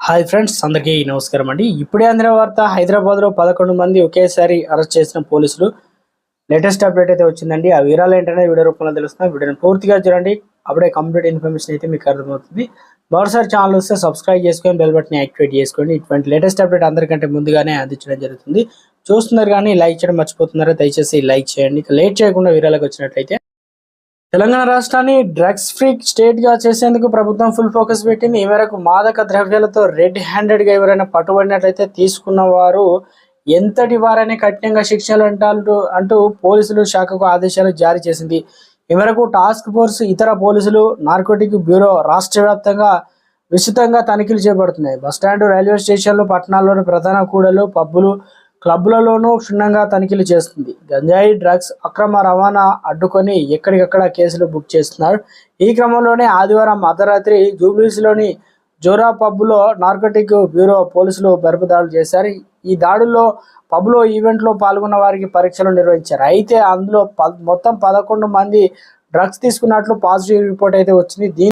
Hi friends, అందరికీ నమస్కారం అండి. ఇప్పుడే అందిన వార్త, హైదరాబాద్లో 11 మంది ఒకేసారి అరెస్ట్ చేసిన పోలీసులు. లేటెస్ట్ అప్డేట్ అయితే వచ్చిందండి. ఆ వివరాలు ఏంటనే వీడియో రూపంలో తెలుస్తుంది. వీడియోని పూర్తిగా చూడండి, అప్పుడే కంప్లీట్ ఇన్ఫర్మేషన్ అయితే మీకు అర్థమవుతుంది. మరోసారి ఛానల్ వస్తే సబ్స్క్రైబ్ చేసుకొని బెల్ బటన్ యాక్టివేట్ చేసుకోండి. ఇటువంటి లేటెస్ట్ అప్డేట్ అందరికంటే ముందుగానే అందించడం జరుగుతుంది. చూస్తున్నారు కానీ లైక్ చేయడం మర్చిపోతున్నారు, దయచేసి లైక్ చేయండి. లేట్ చేయకుండా వివరాలకు వచ్చినట్లయితే, తెలంగాణ రాష్ట్రాన్ని డ్రగ్స్ ఫ్రీ స్టేట్ గా చేసేందుకు ప్రభుత్వం ఫుల్ ఫోకస్ పెట్టింది. ఈ మేరకు మాదక ద్రవ్యాలతో రెడ్ హ్యాండెడ్ గా ఎవరైనా పట్టుబడినట్లయితే తీసుకున్న వారు ఎంతటి వారైనా కఠినంగా శిక్షలు అంటూ పోలీసులు శాఖకు ఆదేశాలు జారీ చేసింది. ఈ మేరకు టాస్క్ ఫోర్స్, ఇతర పోలీసులు, నార్కోటిక్ బ్యూరో రాష్ట్ర వ్యాప్తంగా విస్తృతంగా తనిఖీలు చేపడుతున్నాయి. బస్టాండ్, రైల్వే స్టేషన్లు, పట్టణాల్లోని ప్రధాన కూడలు, పబ్బులు, క్లబ్లలోనూ క్షుణ్ణంగా తనిఖీలు చేస్తుంది. గంజాయి, డ్రగ్స్ అక్రమ రవాణా అడ్డుకొని ఎక్కడికక్కడ కేసులు బుక్ చేస్తున్నారు. ఈ క్రమంలోనే ఆదివారం అర్ధరాత్రి జూబ్లీస్లోని జోరా పబ్లో నార్కోటిక్ బ్యూరో పోలీసులు బెరుపు దాడులు చేశారు. ఈ దాడుల్లో పబ్లో ఈవెంట్లో పాల్గొన్న వారికి పరీక్షలు నిర్వహించారు. అయితే అందులో మొత్తం 11 మంది డ్రగ్స్ తీసుకున్నట్లు పాజిటివ్ రిపోర్ట్ అయితే వచ్చింది.